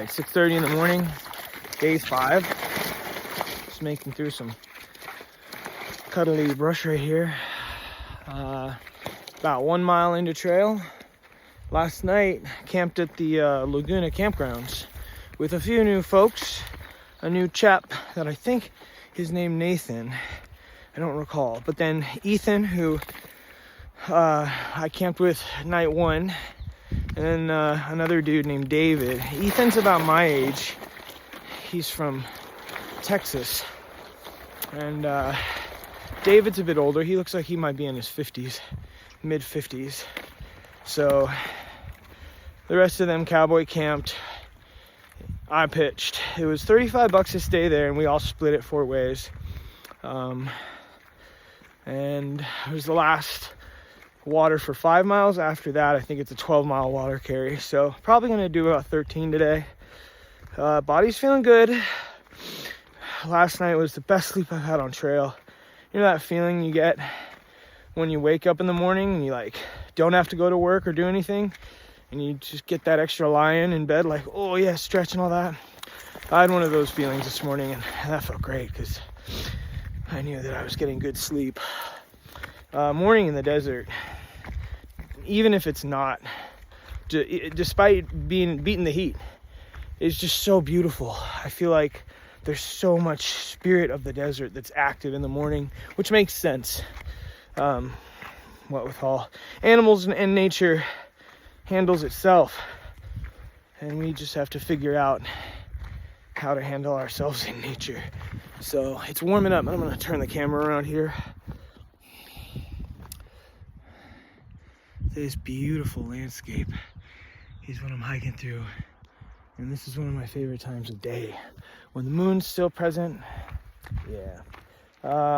like 6:30 in the morning, day 5. Just making through some cuddly brush right here. About 1 mile into trail. Last night, camped at the Laguna campgrounds with a few new folks. A new chap that I think is named Nathan. I don't recall. But then Ethan, who I camped with night 1. And then another dude named David. Ethan's about my age. He's from Texas. And David's a bit older. He looks like he might be in his 50s, mid 50s. So the rest of them cowboy camped. I pitched. It was $35 to stay there, and we all split it 4 ways. And it was the last water for 5 miles. After that, I think it's a 12-mile water carry. So probably gonna do about 13 today. Body's feeling good. Last night was the best sleep I've had on trail. You know that feeling you get when you wake up in the morning and you like don't have to go to work or do anything, and you just get that extra lie-in in bed, like, oh yeah, stretch and all that. I had one of those feelings this morning, and that felt great because I knew that I was getting good sleep. Morning in the desert, even if it's not, despite beating the heat, is just so beautiful. I feel like there's so much spirit of the desert that's active in the morning, which makes sense. What with all animals and nature handles itself, and we just have to figure out how to handle ourselves in nature. So it's warming up. I'm gonna turn the camera around here. This beautiful landscape is what I'm hiking through, and this is one of my favorite times of day when the moon's still present. Yeah.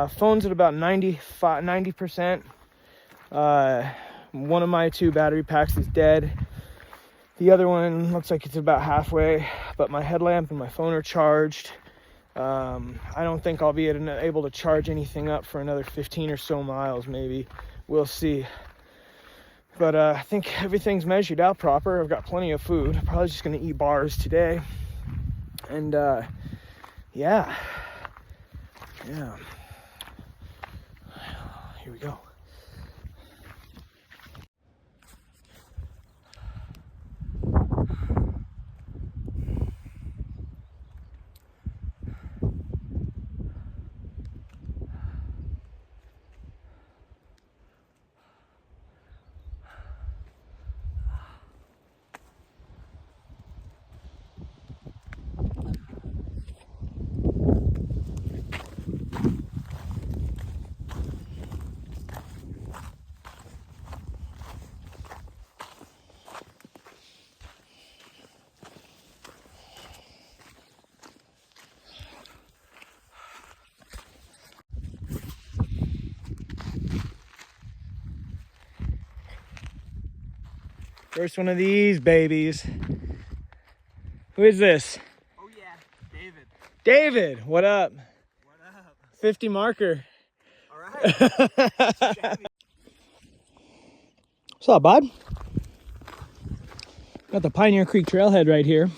Phone's at about 90%. One of my 2 battery packs is dead. The other one looks like it's about halfway, but my headlamp and my phone are charged. I don't think I'll be able to charge anything up for another 15 or so miles, maybe. We'll see. But I think everything's measured out proper. I've got plenty of food. I'm probably just gonna eat bars today. And yeah. Here we go. First one of these babies. Who is this? Oh yeah, David. David, what up? What up? 50 marker. All right. What's up, bud? Got the Pioneer Creek trailhead right here.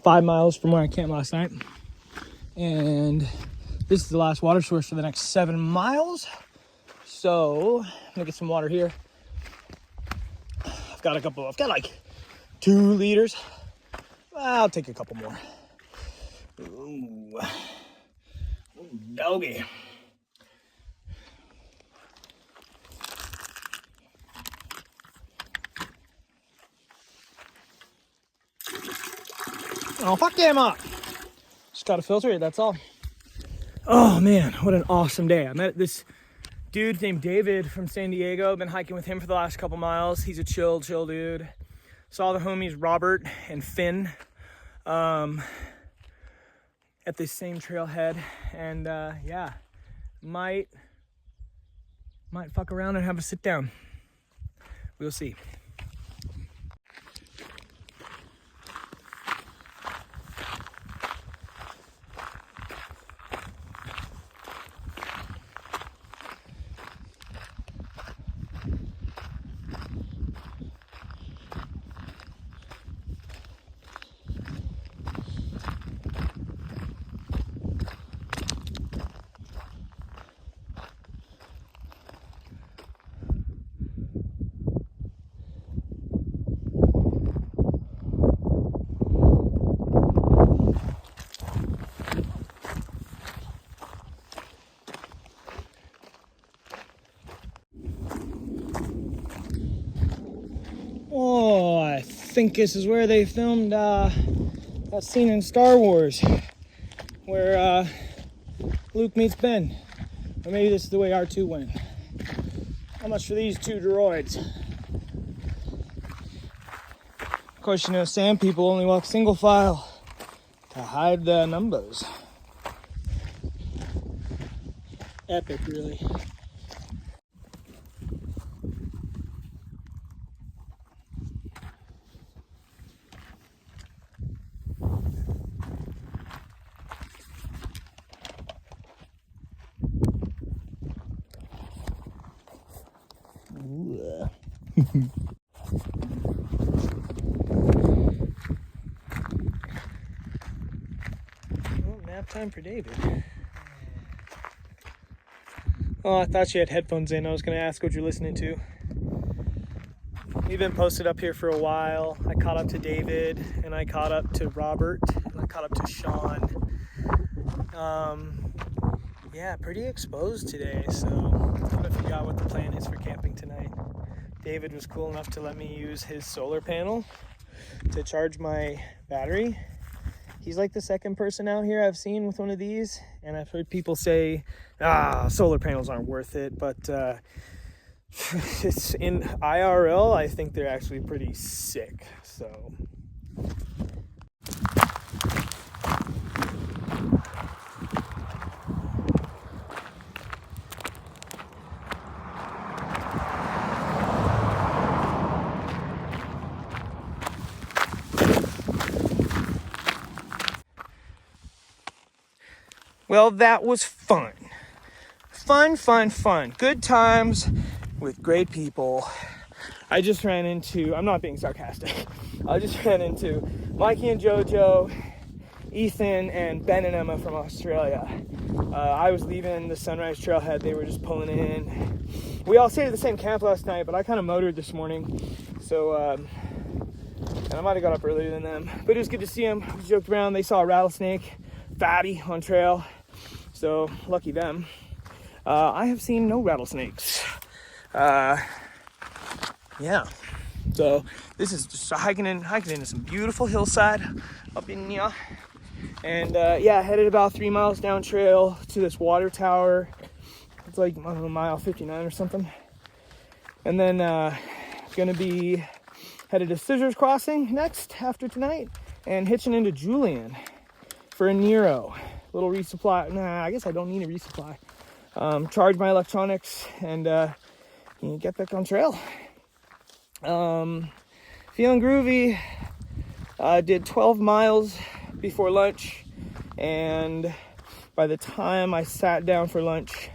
5 miles from where I camped last night. And this is the last water source for the next 7 miles. So I'm gonna get some water here. I've got like 2 liters. I'll take a couple more. Ooh, doggy. Oh, fuck them up. Just gotta filter it, that's all. Oh man, what an awesome day. I met this dude named David from San Diego. I've been hiking with him for the last couple miles. He's a chill dude. Saw the homies Robert and Finn at this same trailhead, and yeah, might fuck around and have a sit down. We'll see. think this is where they filmed that scene in Star Wars where Luke meets Ben. Or maybe this is the way R2 went. How much for these two droids? Of course, you know, sand people only walk single file to hide their numbers. Epic, really. Well, nap time for David. Oh, I thought you had headphones in. I was going to ask what you're listening to. We've been posted up here for a while. I caught up to David, and I caught up to Robert, and I caught up to Sean. Yeah, pretty exposed today, so I kind of forgot what the plan is for camping tonight. David was cool enough to let me use his solar panel to charge my battery. He's like the second person out here I've seen with one of these, and I've heard people say, solar panels aren't worth it, but it's in IRL, I think they're actually pretty sick, so. Well, that was fun. Fun. Good times with great people. I just ran into, I'm not being sarcastic, I just ran into Mikey and Jojo, Ethan, and Ben and Emma from Australia. I was leaving the Sunrise Trailhead. They were just pulling in. We all stayed at the same camp last night, but I kind of motored this morning. So, and I might have got up earlier than them. But it was good to see them. We joked around. They saw a rattlesnake, fatty, on trail. So, lucky them. I have seen no rattlesnakes. Yeah. So, this is just hiking into some beautiful hillside up in here. And yeah, headed about 3 miles down trail to this water tower. It's like, I don't know, mile 59 or something. And then gonna be headed to Scissors Crossing next after tonight and hitching into Julian for a Nero. Little resupply. Nah, I guess I don't need a resupply. Charge my electronics and get back on trail. Feeling groovy. Did 12 miles before lunch, and by the time I sat down for lunch,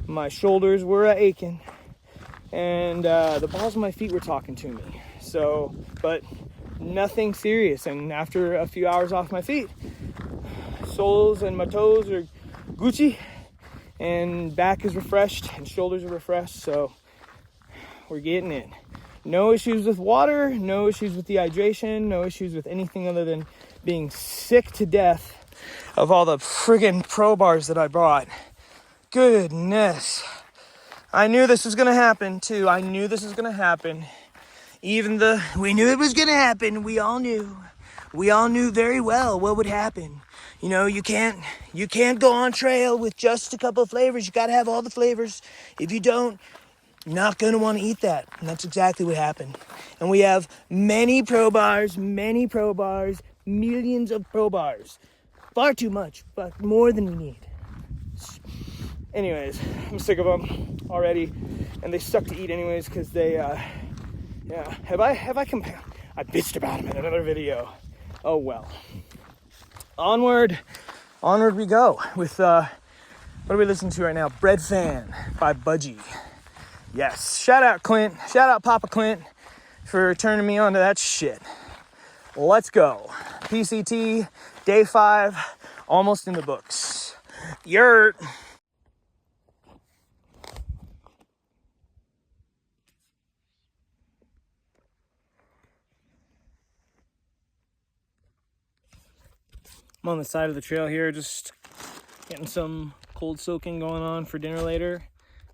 my shoulders were aching, and the balls of my feet were talking to me. So, but nothing serious. And after a few hours off my feet, soles and my toes are Gucci, and back is refreshed, and shoulders are refreshed. So we're getting it. No issues with water, no issues with dehydration, no issues with anything other than being sick to death of all the friggin' Pro Bars that I brought. Goodness. I knew this was gonna happen too. I knew this was gonna happen. We knew it was gonna happen. We all knew very well what would happen. You know, you can't go on trail with just a couple of flavors. You gotta have all the flavors. If you don't, you're not going to want to eat that. And that's exactly what happened. And we have many Pro Bars, millions of Pro Bars. Far too much, but more than we need. Anyways, I'm sick of them already. And they suck to eat anyways because they, yeah. Have I bitched about them in another video. Oh well. Onward we go with, what are we listening to right now? Bread Fan by Budgie. Yes, shout out Clint, shout out Papa Clint for turning me on to that shit. Let's go. PCT, day 5, almost in the books. Yurt. I'm on the side of the trail here, just getting some cold soaking going on for dinner later.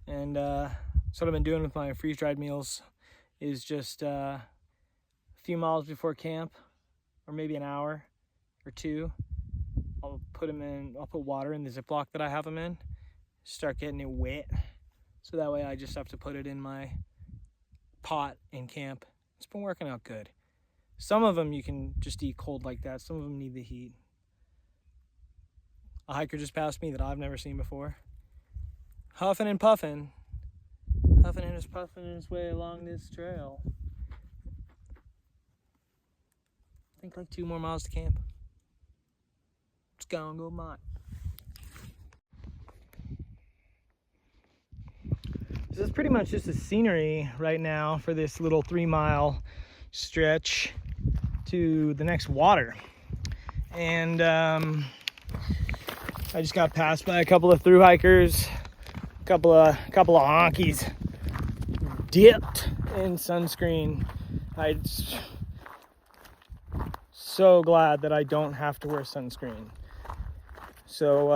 And so what I've been doing with my freeze-dried meals is just few miles before camp, or maybe an hour or two, I'll put water in the Ziploc that I have them in, start getting it wet. So that way I just have to put it in my pot in camp. It's been working out good. Some of them you can just eat cold like that. Some of them need the heat. A hiker just passed me that I've never seen before. Huffing and puffing. Huffing and puffing his way along this trail. I think like 2 more miles to camp. It's gonna go mine. This is pretty much just the scenery right now for this little 3-mile stretch to the next water. And I just got passed by a couple of thru hikers, a couple of honkies dipped in sunscreen. I'm so glad that I don't have to wear sunscreen. So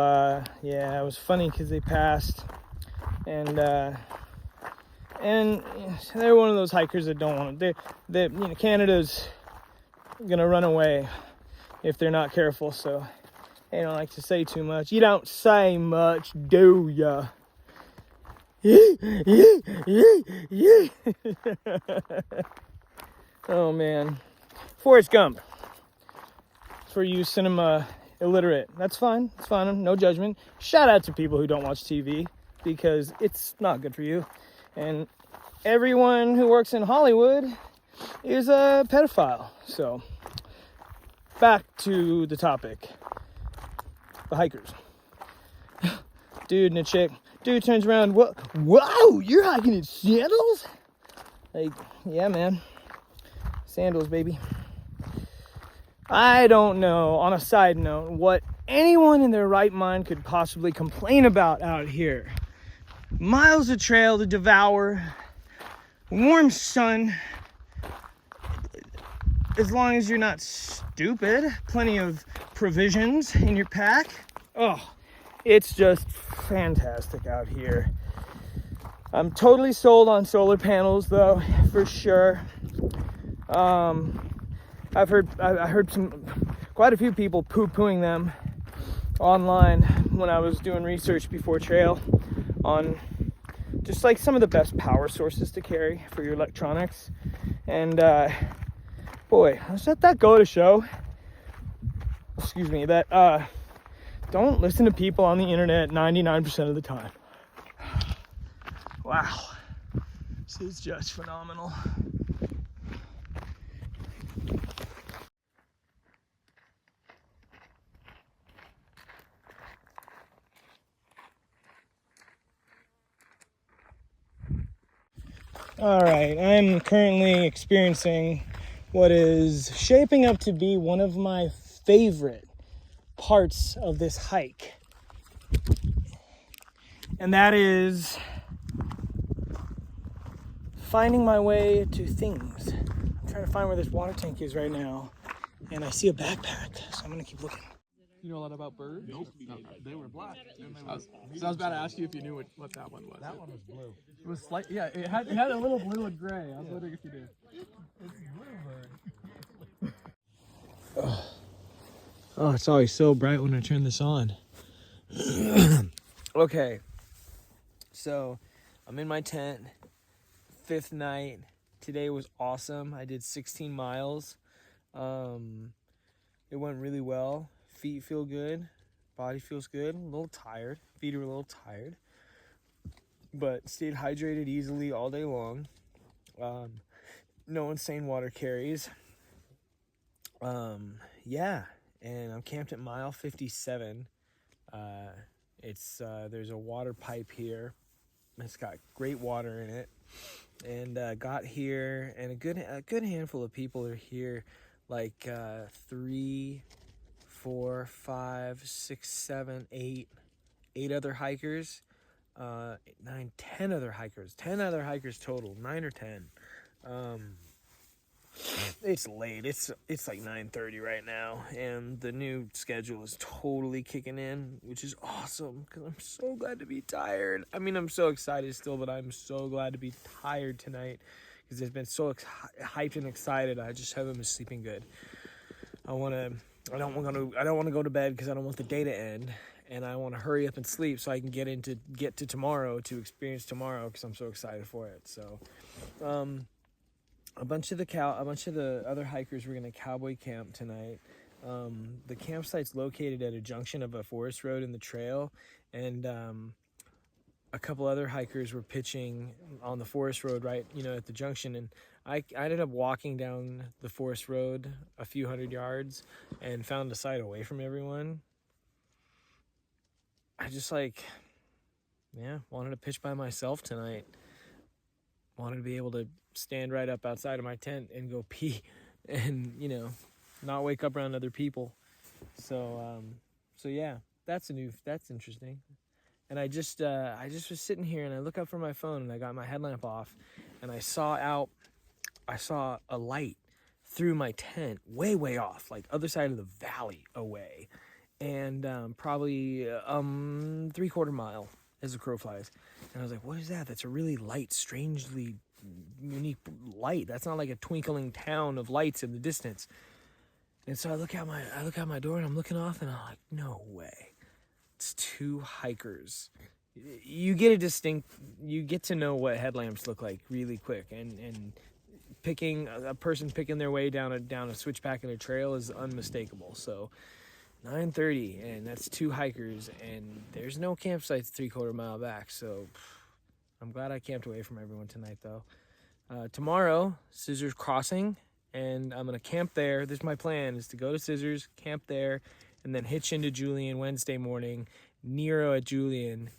yeah, it was funny because they passed, and they're one of those hikers that don't want to. They Canada's gonna run away if they're not careful. So they don't like to say too much. You don't say much, do ya? Yeah. Oh man, Forrest Gump. For you cinema illiterate, that's fine. It's fine. No judgment. Shout out to people who don't watch TV because it's not good for you. And everyone who works in Hollywood is a pedophile. So back to the topic. The hikers. Dude and a chick. Dude turns around. Whoa, you're hiking in sandals? Like, yeah, man. Sandals, baby. I don't know, on a side note, what anyone in their right mind could possibly complain about out here. Miles of trail to devour, warm sun, as long as you're not stupid, plenty of provisions in your pack. Oh, it's just fantastic out here. I'm totally sold on solar panels though, for sure. I heard quite a few people poo-pooing them online when I was doing research before trail on just like some of the best power sources to carry for your electronics. And boy, let that go to show, excuse me, that don't listen to people on the internet 99% of the time. Wow, this is just phenomenal. All right, I'm currently experiencing what is shaping up to be one of my favorite parts of this hike. And that is finding my way to things. I'm trying to find where this water tank is right now. And I see a backpack, so I'm gonna keep looking. You know a lot about birds? Nope. They were black. I was about to ask you if you knew what that one was. That one was blue. It was slight. Yeah, it had a little blue and gray. I was wondering if you did. It's bluebird. Oh, it's always so bright when I turn this on. Okay, so I'm in my tent, 5th night. Today was awesome. I did 16 miles. It went really well. Feet feel good, body feels good. A little tired. Feet are a little tired, but stayed hydrated easily all day long. No insane water carries. Yeah, and I'm camped at mile 57. There's a water pipe here. It's got great water in it, and got here, and a good handful of people are here, like 3, 4, 5, 6, 7, 8 other hikers, 9, 10 other hikers, 10 other hikers total, 9 or 10. It's late. It's like 9:30 right now, and the new schedule is totally kicking in, which is awesome because I'm so glad to be tired. I mean, I'm so excited still, but I'm so glad to be tired tonight because it's been so hyped and excited. I just haven't been sleeping good. I don't want to go to bed because I don't want the day to end, and I want to hurry up and sleep so I can get to tomorrow, to experience tomorrow, because I'm so excited for it. So, a bunch of the other hikers were gonna cowboy camp tonight. The campsite's located at a junction of a forest road and the trail, and a couple other hikers were pitching on the forest road right, at the junction, and I ended up walking down the forest road a few hundred yards and found a site away from everyone. I just wanted to pitch by myself tonight. Wanted to be able to stand right up outside of my tent and go pee and, not wake up around other people. So yeah, that's interesting. And I just was sitting here and I look up from my phone and I got my headlamp off and I saw a light through my tent way off, like other side of the valley away, and probably 3/4 mile as the crow flies. And I was like, what is that? That's a really light, strangely unique light. That's not like a twinkling town of lights in the distance. And so I look out my door and I'm looking off and I'm like, no way. It's two hikers. You get to know what headlamps look like really quick, and picking a person picking their way down a switchback in a trail is unmistakable. So 9:30, and that's two hikers, and there's no campsites 3/4 mile back. So I'm glad I camped away from everyone tonight, though. Tomorrow, Scissors Crossing, and I'm gonna camp there. This is my plan: is to go to Scissors, camp there, and then hitch into Julian Wednesday morning, Nero at Julian,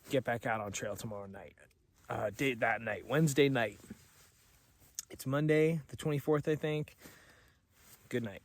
get back out on trail tomorrow night. Wednesday night. It's Monday, the 24th, I think. Good night.